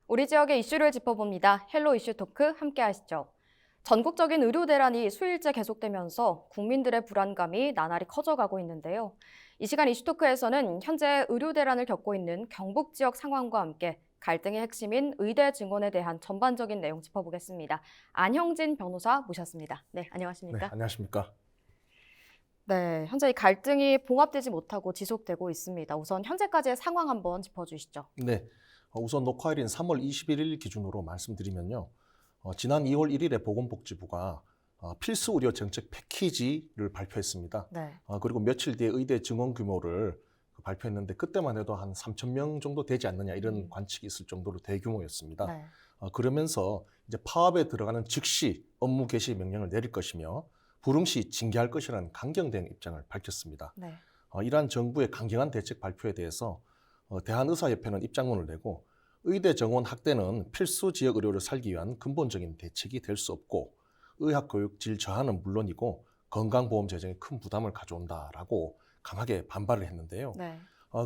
우리 지역의 이슈를 짚어봅니다. 헬로 이슈 토크 함께 하시죠. 전국적인 의료 대란이 수일째 계속되면서 국민들의 불안감이 나날이 커져가고 있는데요. 이 시간 이슈 토크에서는 현재 의료 대란을 겪고 있는 경북 지역 상황과 함께 갈등의 핵심인 의대 증원에 대한 전반적인 내용 짚어보겠습니다. 안형진 변호사 모셨습니다. 네, 안녕하십니까? 네, 안녕하십니까? 네, 현재 이 갈등이 봉합되지 못하고 지속되고 있습니다. 우선 현재까지의 상황 한번 짚어주시죠. 네, 우선 녹화일인 3월 21일 기준으로 말씀드리면요. 지난 2월 1일에 보건복지부가 필수 의료 정책 패키지를 발표했습니다. 네. 그리고 며칠 뒤에 의대 증원 규모를 발표했는데 그때만 해도 한 3천 명 정도 되지 않느냐 이런 관측이 있을 정도로 대규모였습니다. 네. 그러면서 이제 파업에 들어가는 즉시 업무 개시 명령을 내릴 것이며 불응시 징계할 것이라는 강경된 입장을 밝혔습니다. 네. 이러한 정부의 강경한 대책 발표에 대해서 대한의사협회는 입장문을 내고 의대 정원 확대는 필수 지역 의료를 살기 위한 근본적인 대책이 될 수 없고 의학교육 질 저하는 물론이고 건강보험 재정에 큰 부담을 가져온다라고 강하게 반발을 했는데요. 네.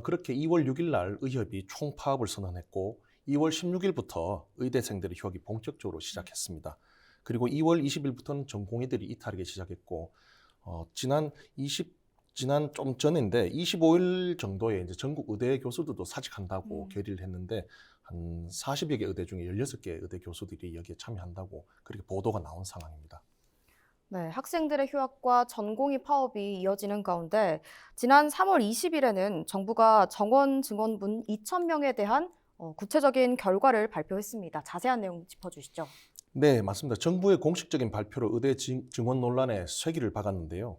그렇게 2월 6일 날 의협이 총파업을 선언했고 2월 16일부터 의대생들의 휴학이 본격적으로 시작했습니다. 그리고 2월 20일부터는 전공의들이 이탈하기 시작했고 지난 좀 전인데 25일 정도에 이제 전국 의대 교수들도 사직한다고 결의를 했는데 한 40여 개 의대 중에 16개 의대 교수들이 여기에 참여한다고 그렇게 보도가 나온 상황입니다. 네, 학생들의 휴학과 전공의 파업이 이어지는 가운데 지난 3월 20일에는 정부가 정원 증원분 2,000명에 대한 구체적인 결과를 발표했습니다. 자세한 내용 짚어주시죠. 네, 맞습니다. 정부의 공식적인 발표로 의대 증원 논란에 쇠기를 박았는데요.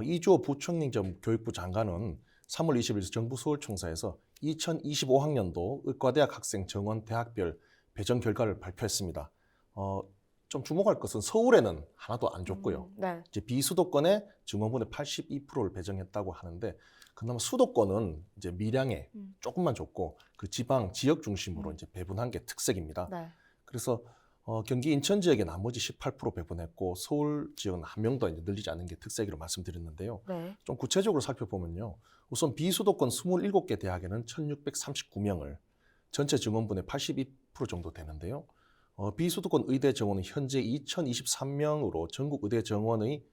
이주호 부총리 전 교육부 장관은 3월 20일 정부 서울청사에서 2025학년도 의과대학 학생 정원 대학별 배정 결과를 발표했습니다. 좀 주목할 것은 서울에는 하나도 안 줬고요. 네. 이제 비수도권에 증원분의 82%를 배정했다고 하는데 그나마 수도권은 이제 밀양에 조금만 줬고 그 지역 중심으로 이제 배분한 게 특색입니다. 네. 그래서 경기 인천 지역에 나머지 18% 배분했고 서울 지역은 한 명도 이제 늘리지 않은 게 특색으로 말씀드렸는데요. 네. 좀 구체적으로 살펴보면요. 우선 비수도권 27개 대학에는 1,639명을 전체 증원분의 82% 정도 되는데요. 비수도권 의대 정원은 현재 2,023명으로 전국 의대 정원의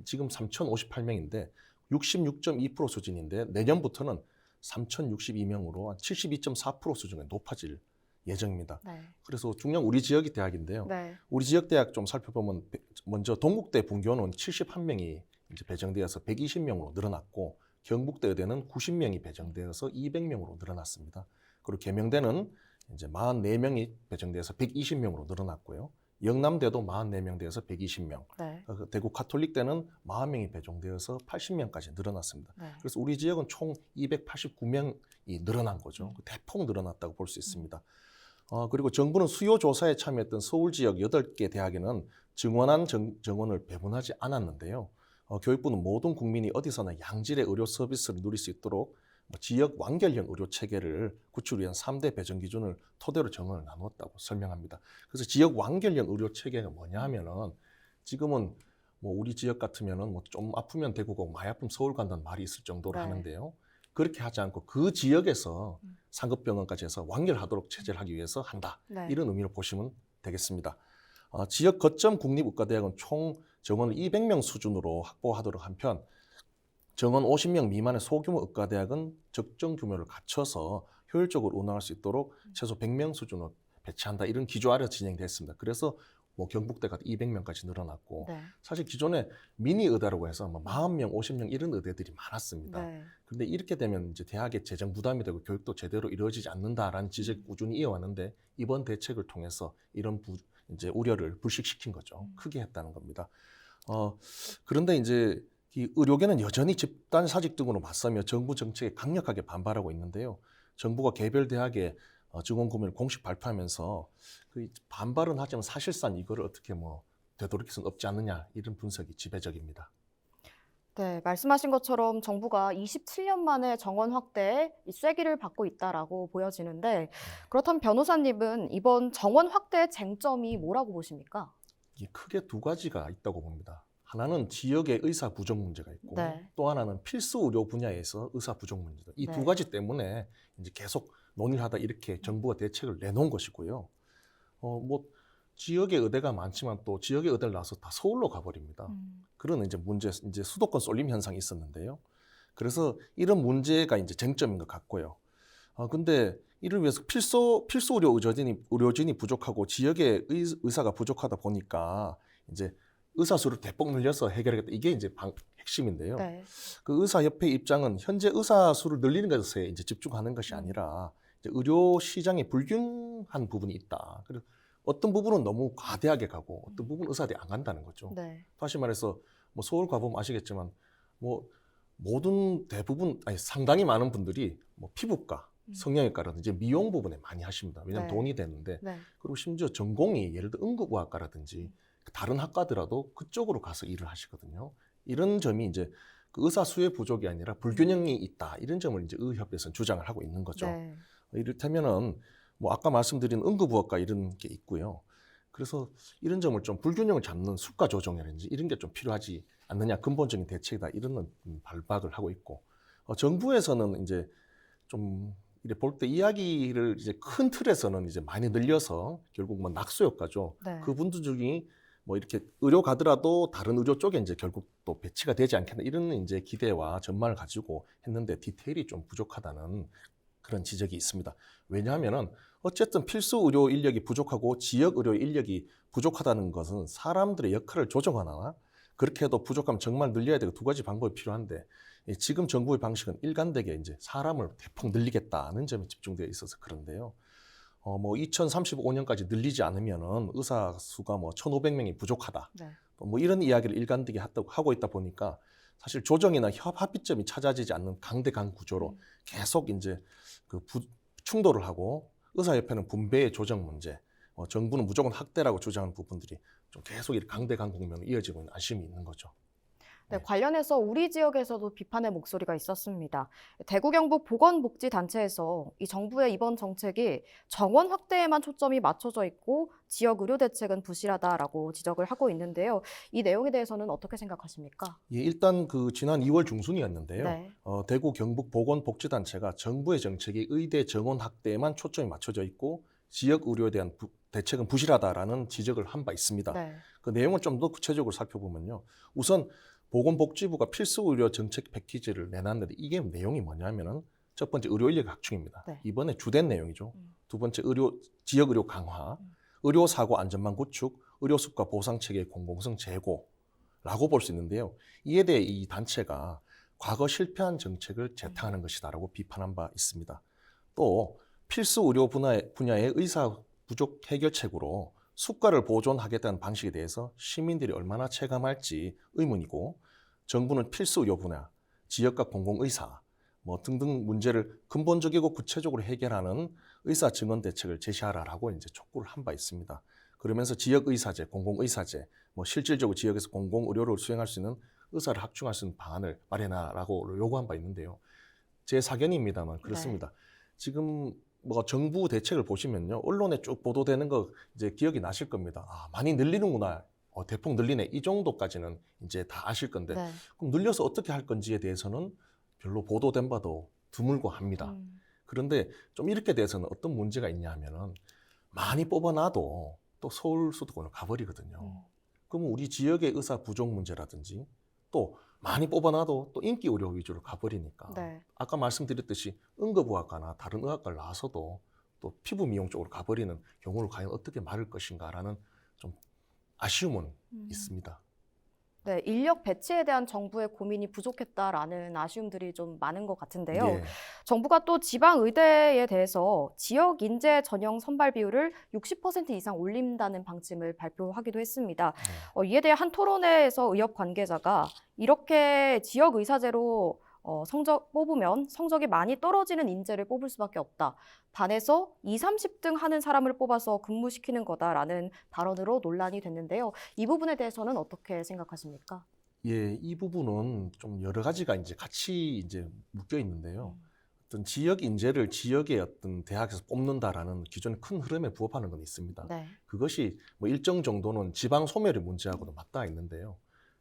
지금 3,058명인데 66.2% 수준인데 내년부터는 3,062명으로 72.4% 수준에 높아질 예정입니다. 네. 그래서 중량 우리 지역이 대학인데요. 네. 우리 지역 대학 좀 살펴보면 먼저 동국대 분교는 71명이 이제 배정되어서 120명으로 늘어났고 경북대 의대는 90명이 배정되어서 200명으로 늘어났습니다. 그리고 계명대는 이제 44명이 배정돼서 120명으로 늘어났고요. 영남대도 44명 되어서 120명. 네. 대구 가톨릭대는 40명이 배정되어서 80명까지 늘어났습니다. 네. 그래서 우리 지역은 총 289명이 늘어난 거죠. 대폭 늘어났다고 볼 수 있습니다. 그리고 정부는 수요 조사에 참여했던 서울 지역 8개 대학에는 증원한 정원을 배분하지 않았는데요. 교육부는 모든 국민이 어디서나 양질의 의료 서비스를 누릴 수 있도록 지역 완결형 의료 체계를 구출 위한 3대 배정 기준을 토대로 정원을 나누었다고 설명합니다. 그래서 지역 완결형 의료 체계가 뭐냐 하면은 지금은 뭐 우리 지역 같으면은 뭐 좀 아프면 대구 가고 많이 아프면 서울 간다는 말이 있을 정도로 네. 하는데요. 그렇게 하지 않고 그 지역에서 상급병원까지 해서 완결하도록 체제를 하기 위해서 한다. 네. 이런 의미로 보시면 되겠습니다. 지역 거점 국립의과대학은 총 정원을 200명 수준으로 확보하도록 한편 정원 50명 미만의 소규모 의과대학은 적정 규모를 갖춰서 효율적으로 운영할 수 있도록 최소 100명 수준으로 배치한다. 이런 기조 아래 진행됐습니다. 그래서 뭐 경북대가 200명까지 늘어났고 네. 사실 기존에 미니 의대라고 해서 뭐 40명, 50명 이런 의대들이 많았습니다. 네. 그런데 이렇게 되면 이제 대학의 재정 부담이 되고 교육도 제대로 이루어지지 않는다라는 지적이 꾸준히 이어왔는데 이번 대책을 통해서 이런 이제 우려를 불식시킨 거죠. 크게 했다는 겁니다. 그런데 이제 이 의료계는 여전히 집단 사직 등으로 맞서며 정부 정책에 강력하게 반발하고 있는데요. 정부가 개별 대학의 증원 구매를 공식 발표하면서 그 반발은 하지만 사실상 이거를 어떻게 뭐 되돌릴 수는 없지 않느냐 이런 분석이 지배적입니다. 네, 말씀하신 것처럼 정부가 27년 만에 정원 확대에 이 쐐기를 받고 있다라고 보여지는데 그렇다면 변호사님은 이번 정원 확대의 쟁점이 뭐라고 보십니까? 이게 크게 두 가지가 있다고 봅니다. 하나는 지역의 의사 부족 문제가 있고 네. 또 하나는 필수 의료 분야에서 의사 부족 문제다. 이 두 네. 가지 때문에 이제 계속 논의를 하다 이렇게 정부가 대책을 내놓은 것이고요. 뭐 지역의 의대가 많지만 또 지역의 의대를 나와서 다 서울로 가버립니다. 그런 이제 문제, 이제 수도권 쏠림 현상이 있었는데요. 그래서 이런 문제가 이제 쟁점인 것 같고요. 근데 이를 위해서 필수 의료 의료진이 부족하고 지역의 의사가 부족하다 보니까 이제 의사 수를 대폭 늘려서 해결하겠다. 이게 이제 핵심인데요. 네. 그 의사협회 입장은 현재 의사 수를 늘리는 것에 이제 집중하는 것이 아니라 이제 의료 시장에 불균한 부분이 있다. 그래서 어떤 부분은 너무 과대하게 가고 어떤 부분은 의사들이 안 간다는 거죠. 네. 다시 말해서 뭐 서울 가보면 아시겠지만 뭐 대부분 아니 상당히 많은 분들이 뭐 피부과, 성형외과라든지 미용 부분에 많이 하십니다. 왜냐하면 네. 돈이 되는데 네. 그리고 심지어 전공이 예를 들어 응급의학과라든지 다른 학과더라도 그쪽으로 가서 일을 하시거든요. 이런 점이 이제 그 의사 수의 부족이 아니라 불균형이 있다. 이런 점을 이제 의협에서는 주장을 하고 있는 거죠. 네. 이를테면은 뭐 아까 말씀드린 응급의학과 이런 게 있고요. 그래서 이런 점을 좀 불균형을 잡는 수가 조정이라든지 이런 게 좀 필요하지 않느냐, 근본적인 대책이다 이런 발박을 하고 있고, 정부에서는 이제 좀 이래 볼 때 이야기를 이제 큰 틀에서는 이제 많이 늘려서 결국 뭐 낙수 효과죠. 네. 그분들 중에 뭐 이렇게 의료 가더라도 다른 의료 쪽에 이제 결국 또 배치가 되지 않겠나 이런 이제 기대와 전망을 가지고 했는데 디테일이 좀 부족하다는 그런 지적이 있습니다. 왜냐하면은 어쨌든 필수 의료 인력이 부족하고 지역 의료 인력이 부족하다는 것은 사람들의 역할을 조정하나 그렇게 해도 부족하면 정말 늘려야 되고 두 가지 방법이 필요한데 지금 정부의 방식은 일관되게 이제 사람을 대폭 늘리겠다는 점에 집중되어 있어서 그런데요. 뭐 2035년까지 늘리지 않으면은 의사 수가 뭐 1,500명이 부족하다. 네. 뭐 이런 이야기를 일관되게 하고 있다 보니까 사실 조정이나 합의점이 찾아지지 않는 강대강 구조로 계속 이제 그 충돌을 하고 의사협회는 분배의 조정 문제, 정부는 무조건 학대라고 주장하는 부분들이 좀 계속 이렇게 강대강 국면으로 이어지고 있는 아쉬움이 있는 거죠. 네, 관련해서 우리 지역에서도 비판의 목소리가 있었습니다. 대구 경북 보건복지단체에서 이 정부의 이번 정책이 정원 확대에만 초점이 맞춰져 있고 지역 의료 대책은 부실하다라고 지적을 하고 있는데요. 이 내용에 대해서는 어떻게 생각하십니까? 예, 일단 그 지난 2월 중순이었는데요. 네. 대구 경북 보건복지단체가 정부의 정책이 의대 정원 확대에만 초점이 맞춰져 있고 지역 의료에 대한 대책은 부실하다라는 지적을 한 바 있습니다. 네. 그 내용을 좀 더 구체적으로 살펴보면요. 우선 보건복지부가 필수의료 정책 패키지를 내놨는데 이게 내용이 뭐냐면은 첫 번째 의료인력 확충입니다. 네. 이번에 주된 내용이죠. 두 번째 지역의료 강화, 의료사고 안전망 구축, 의료수가 보상체계 공공성 제고라고 볼 수 있는데요. 이에 대해 이 단체가 과거 실패한 정책을 재탕하는 것이다라고 비판한 바 있습니다. 또 필수 의료 분야의 의사 부족 해결책으로 수가를 보존하겠다는 방식에 대해서 시민들이 얼마나 체감할지 의문이고 정부는 필수 의료 분야, 지역과 공공의사 뭐 등등 문제를 근본적이고 구체적으로 해결하는 의사 증원 대책을 제시하라라고 이제 촉구를 한 바 있습니다. 그러면서 지역의사제, 공공의사제, 뭐 실질적으로 지역에서 공공의료를 수행할 수 있는 의사를 확충할 수 있는 방안을 마련하라고 요구한 바 있는데요. 제 사견입니다만 그렇습니다. 지금 뭐 정부 대책을 보시면요, 언론에 쭉 보도되는 거 이제 기억이 나실 겁니다. 아, 많이 늘리는구나, 대폭 늘리네, 이 정도까지는 이제 다 아실 건데 네. 그럼 늘려서 어떻게 할 건지에 대해서는 별로 보도된 바도 드물고 합니다. 그런데 좀 이렇게 돼서는 어떤 문제가 있냐 하면은 많이 뽑아놔도 또 서울 수도권을 가버리거든요. 그러면 우리 지역의 의사 부족 문제라든지 또 많이 뽑아놔도 또 인기 의료 위주로 가버리니까 네. 아까 말씀드렸듯이 응급의학과나 다른 의학과를 나와서도 또 피부 미용 쪽으로 가버리는 경우를 과연 어떻게 막을 것인가라는 좀 아쉬움은 있습니다. 네, 인력 배치에 대한 정부의 고민이 부족했다라는 아쉬움들이 좀 많은 것 같은데요. 예. 정부가 또 지방 의대에 대해서 지역 인재 전형 선발 비율을 60% 이상 올린다는 방침을 발표하기도 했습니다. 이에 대해 한 토론회에서 의협 관계자가 이렇게 지역 의사제로 성적 뽑으면 성적이 많이 떨어지는 인재를 뽑을 수밖에 없다. 반해서 20, 30등 하는 사람을 뽑아서 근무시키는 거다라는 발언으로 논란이 됐는데요. 이 부분에 대해서는 어떻게 생각하십니까? 예, 이 부분은 좀 여러 가지가 이제 같이 이제 묶여 있는데요. 어떤 지역 인재를 지역의 어떤 대학에서 뽑는다라는 기존의 큰 흐름에 부합하는 건 있습니다. 네. 그것이 뭐 일정 정도는 지방 소멸의 문제하고도 맞닿아 있는데요.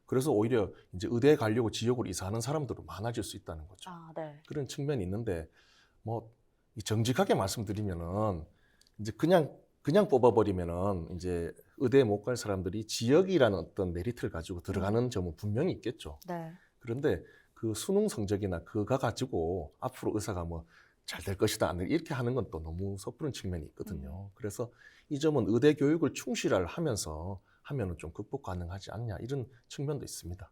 그래서 오히려 이제 의대에 가려고 지역으로 이사하는 사람들도 많아질 수 있다는 거죠. 아, 네. 그런 측면이 있는데 뭐 이 정직하게 말씀드리면은 이제 그냥 뽑아버리면은 이제 의대에 못 갈 사람들이 지역이라는 어떤 메리트를 가지고 들어가는 점은 분명히 있겠죠. 네. 그런데 그 수능 성적이나 그가 가지고 앞으로 의사가 뭐 잘 될 것이다 이렇게 하는 건 또 너무 섣부른 측면이 있거든요. 그래서 이 점은 의대 교육을 충실히 하면서 하면은 좀 극복 가능하지 않냐 이런 측면도 있습니다.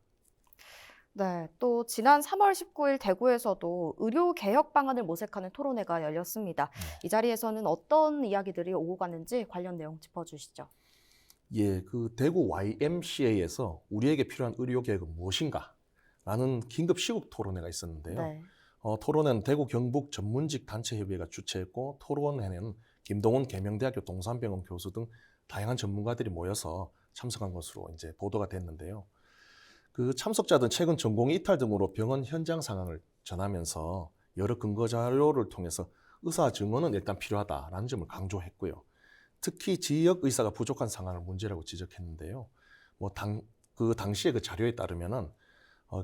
네, 또 지난 3월 19일 대구에서도 의료 개혁 방안을 모색하는 토론회가 열렸습니다. 이 자리에서는 어떤 이야기들이 오고 갔는지 관련 내용 짚어주시죠. 예, 그 대구 YMCA에서 우리에게 필요한 의료 개혁은 무엇인가? 라는 긴급 시국 토론회가 있었는데요. 네. 토론회는 대구 경북 전문직 단체협의회가 주최했고 토론회는 김동훈 계명대학교 동산병원 교수 등 다양한 전문가들이 모여서 참석한 것으로 이제 보도가 됐는데요. 그 참석자들은 최근 전공의 이탈 등으로 병원 현장 상황을 전하면서 여러 근거 자료를 통해서 의사 증언은 일단 필요하다라는 점을 강조했고요. 특히 지역 의사가 부족한 상황을 문제라고 지적했는데요. 그 당시에 그 자료에 따르면은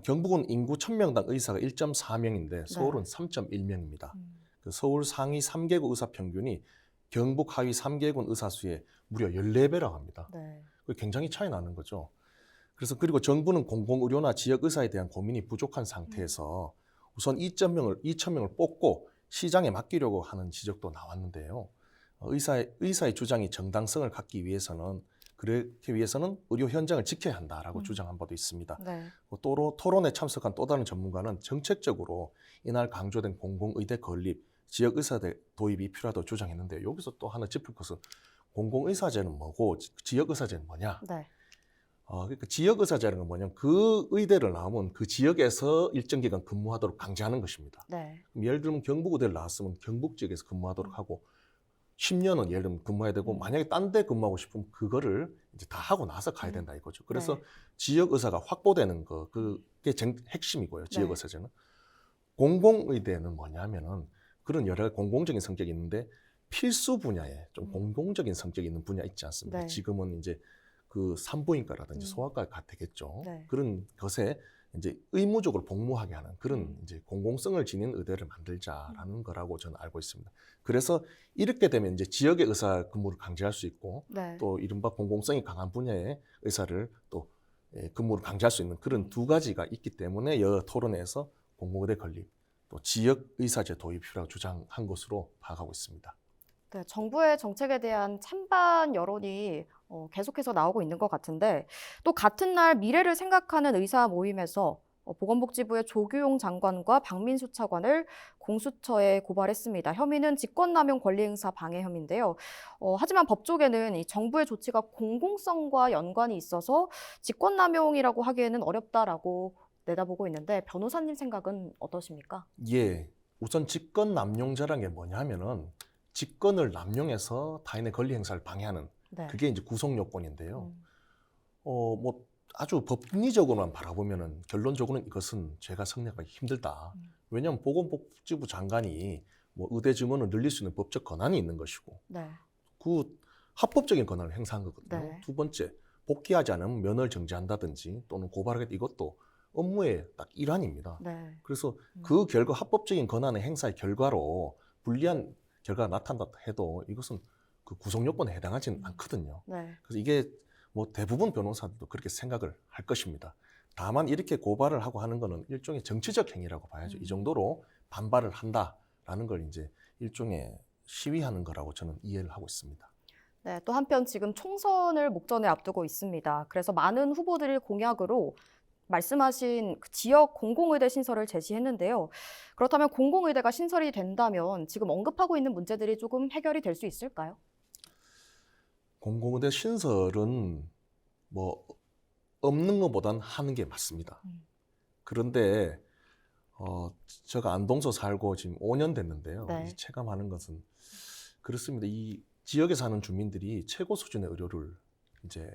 경북은 인구 1000명당 의사가 1.4명인데 서울은 3.1명입니다. 그 서울 상위 3개국 의사 평균이 경북 하위 3개군 의사 수의 무려 14배라고 합니다. 네. 굉장히 차이 나는 거죠. 그래서 그리고 정부는 공공의료나 지역 의사에 대한 고민이 부족한 상태에서 우선 2,000명을 뽑고 시장에 맡기려고 하는 지적도 나왔는데요. 의사의 주장이 정당성을 갖기 위해서는 그렇기 위해서는 의료 현장을 지켜야 한다라고 주장한 바도 있습니다. 네. 또 토론에 참석한 또 다른 전문가는 정책적으로 이날 강조된 공공의대 건립, 지역 의사대 도입이 필요하다고 주장했는데 여기서 또 하나 짚을 것은 공공의사제는 뭐고 지역 의사제는 뭐냐? 네. 그러니까 지역 의사제라는 건 뭐냐면 그 의대를 나오면 그 지역에서 일정 기간 근무하도록 강제하는 것입니다. 네. 그럼 예를 들면 경북의대를 나왔으면 경북 지역에서 근무하도록 하고 10년은 예를 들면 근무해야 되고 만약에 딴 데 근무하고 싶으면 그거를 이제 다 하고 나서 가야 된다 이거죠. 그래서 네. 지역 의사가 확보되는 거 그게 핵심이고요. 지역 네. 의사제는. 공공의대는 뭐냐면은 그런 여러 가지 공공적인 성격이 있는데 필수 분야에 좀 공공적인 성격이 있는 분야 있지 않습니까? 네. 지금은 이제 그 산부인과라든지 소아과가 되겠죠. 네. 그런 것에 이제 의무적으로 복무하게 하는 그런 이제 공공성을 지닌 의대를 만들자라는 거라고 저는 알고 있습니다. 그래서 이렇게 되면 이제 지역의 의사 근무를 강제할 수 있고 네. 또 이른바 공공성이 강한 분야의 의사를 또 근무를 강제할 수 있는 그런 두 가지가 있기 때문에 여러 토론회에서 공공의대 건립 또 지역 의사제 도입이 필요하다고 주장한 것으로 파악하고 있습니다. 네, 정부의 정책에 대한 찬반 여론이 계속해서 나오고 있는 것 같은데 또 같은 날 미래를 생각하는 의사 모임에서 보건복지부의 조규용 장관과 박민수 차관을 공수처에 고발했습니다. 혐의는 직권남용 권리행사 방해 혐의인데요. 하지만 법조계는 이 정부의 조치가 공공성과 연관이 있어서 직권남용이라고 하기에는 어렵다라고 내다보고 있는데 변호사님 생각은 어떠십니까? 예, 우선 직권 남용자라는 게 뭐냐 하면은 직권을 남용해서 타인의 권리 행사를 방해하는 네. 그게 이제 구속 요건인데요. 뭐 아주 법리적으로만 바라보면은 결론적으로는 이것은 죄가 성립하기 힘들다. 왜냐하면 보건복지부 장관이 뭐 의대 증원을 늘릴 수 있는 법적 권한이 있는 것이고 네. 그 합법적인 권한을 행사한 거거든요. 네. 두 번째, 복귀하지 않으면 면허를 정지한다든지 또는 고발하겠다 이것도 업무의 딱 일환입니다. 네. 그래서 그 결과 합법적인 권한의 행사의 결과로 불리한 결과가 나타난다 해도 이것은 그 구속 요건에 해당하지는 않거든요. 네. 그래서 이게 뭐 대부분 변호사들도 그렇게 생각을 할 것입니다. 다만 이렇게 고발을 하고 하는 거는 일종의 정치적 행위라고 봐야죠. 이 정도로 반발을 한다라는 걸 이제 일종의 시위하는 거라고 저는 이해를 하고 있습니다. 네, 또 한편 지금 총선을 목전에 앞두고 있습니다. 그래서 많은 후보들이 공약으로 말씀하신 그 지역 공공의대 신설을 제시했는데요. 그렇다면 공공의대가 신설이 된다면 지금 언급하고 있는 문제들이 조금 해결이 될 수 있을까요? 공공의대 신설은 뭐 없는 것보단 하는 게 맞습니다. 그런데 제가 안동서 살고 지금 5년 됐는데요. 네. 이제 체감하는 것은 그렇습니다. 이 지역에 사는 주민들이 최고 수준의 의료를 이제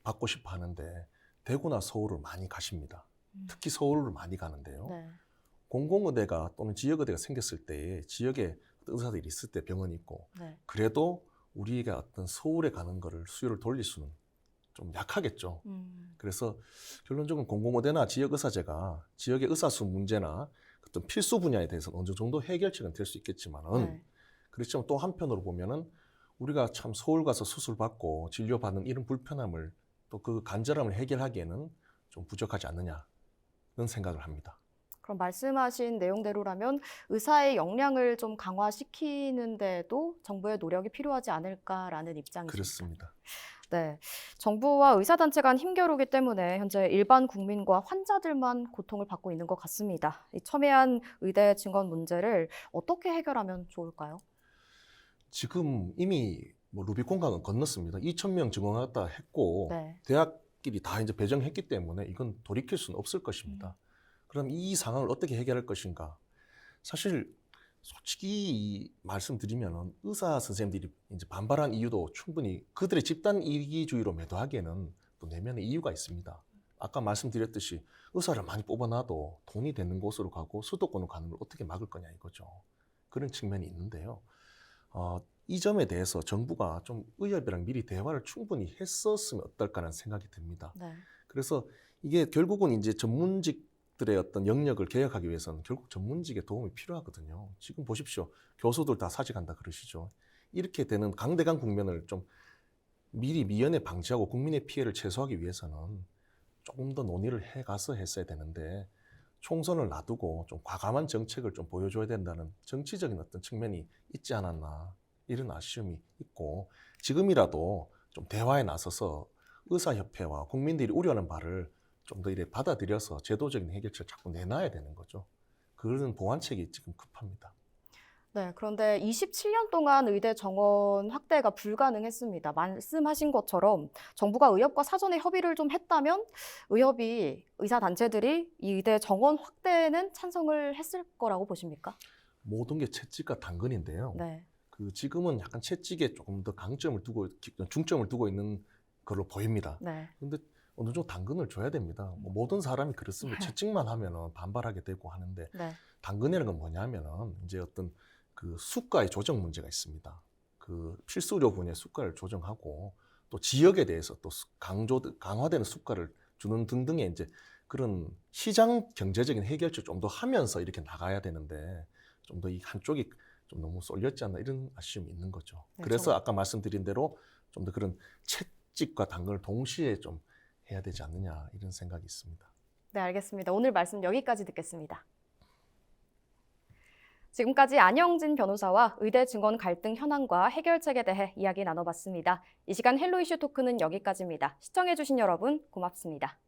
받고 싶어 하는데 대구나 서울을 많이 가십니다. 특히 서울을 많이 가는데요. 네. 공공의대가 또는 지역의대가 생겼을 때 지역에 의사들이 있을 때 병원이 있고 네. 그래도 우리가 어떤 서울에 가는 거를 수요를 돌릴 수는 좀 약하겠죠. 그래서 결론적으로 공공의대나 지역의사제가 지역의 의사수 문제나 어떤 필수 분야에 대해서는 어느 정도 해결책은 될 수 있겠지만은 네. 그렇지만 또 한편으로 보면은 우리가 참 서울 가서 수술 받고 진료받는 이런 불편함을 또 그 간절함을 해결하기에는 좀 부족하지 않느냐 그런 생각을 합니다. 그럼 말씀하신 내용대로라면 의사의 역량을 좀 강화시키는데도 정부의 노력이 필요하지 않을까라는 입장이십니다. 그렇습니다. 네, 정부와 의사단체 간 힘겨루기 때문에 현재 일반 국민과 환자들만 고통을 받고 있는 것 같습니다. 이 첨예한 의대 증원 문제를 어떻게 해결하면 좋을까요? 지금 이미 뭐 루비콘강은 건넜습니다. 2,000명 증원하다 했고 네. 대학끼리 다 이제 배정했기 때문에 이건 돌이킬 수는 없을 것입니다. 그럼 이 상황을 어떻게 해결할 것인가? 사실 솔직히 말씀드리면은 의사 선생님들이 이제 반발한 이유도 충분히 그들의 집단 이기주의로 매도하기에는 또 내면의 이유가 있습니다. 아까 말씀드렸듯이 의사를 많이 뽑아놔도 돈이 되는 곳으로 가고 수도권으로 가는 걸 어떻게 막을 거냐 이거죠. 그런 측면이 있는데요. 이 점에 대해서 정부가 좀 의협이랑 미리 대화를 충분히 했었으면 어떨까라는 생각이 듭니다. 네. 그래서 이게 결국은 이제 전문직들의 어떤 영역을 개혁하기 위해서는 결국 전문직의 도움이 필요하거든요. 지금 보십시오. 교수들 다 사직한다 그러시죠. 이렇게 되는 강대강 국면을 좀 미리 미연에 방지하고 국민의 피해를 최소화하기 위해서는 조금 더 논의를 해가서 했어야 되는데 총선을 놔두고 좀 과감한 정책을 좀 보여줘야 된다는 정치적인 어떤 측면이 있지 않았나 이런 아쉬움이 있고 지금이라도 좀 대화에 나서서 의사협회와 국민들이 우려하는 바를 좀 더 이래 받아들여서 제도적인 해결책을 자꾸 내놔야 되는 거죠. 그런 보완책이 지금 급합니다. 네, 그런데 27년 동안 의대 정원 확대가 불가능했습니다. 말씀하신 것처럼 정부가 의협과 사전에 협의를 좀 했다면 의협이 의사단체들이 이 의대 정원 확대에는 찬성을 했을 거라고 보십니까? 모든 게 채찍과 당근인데요. 네. 그 지금은 약간 채찍에 조금 더 중점을 두고 있는 걸로 보입니다. 네. 근데 어느 정도 당근을 줘야 됩니다. 뭐 모든 사람이 그렇습니다. 채찍만 하면은 반발하게 되고 하는데 네. 당근이라는 건 뭐냐면은 이제 어떤 그 수가의 조정 문제가 있습니다. 그 필수 의료 분야의 수가를 조정하고 또 지역에 대해서 또 강화되는 수가를 주는 등등의 이제 그런 시장 경제적인 해결책 좀 더 하면서 이렇게 나가야 되는데 좀 더 이 한쪽이 좀 너무 쏠렸지 않나 이런 아쉬움이 있는 거죠. 네, 그래서 아까 말씀드린 대로 좀 더 그런 채찍과 당근을 동시에 좀 해야 되지 않느냐 이런 생각이 있습니다. 네, 알겠습니다. 오늘 말씀 여기까지 듣겠습니다. 지금까지 안영진 변호사와 의대 증원 갈등 현황과 해결책에 대해 이야기 나눠봤습니다. 이 시간 헬로 이슈 토크는 여기까지입니다. 시청해주신 여러분 고맙습니다.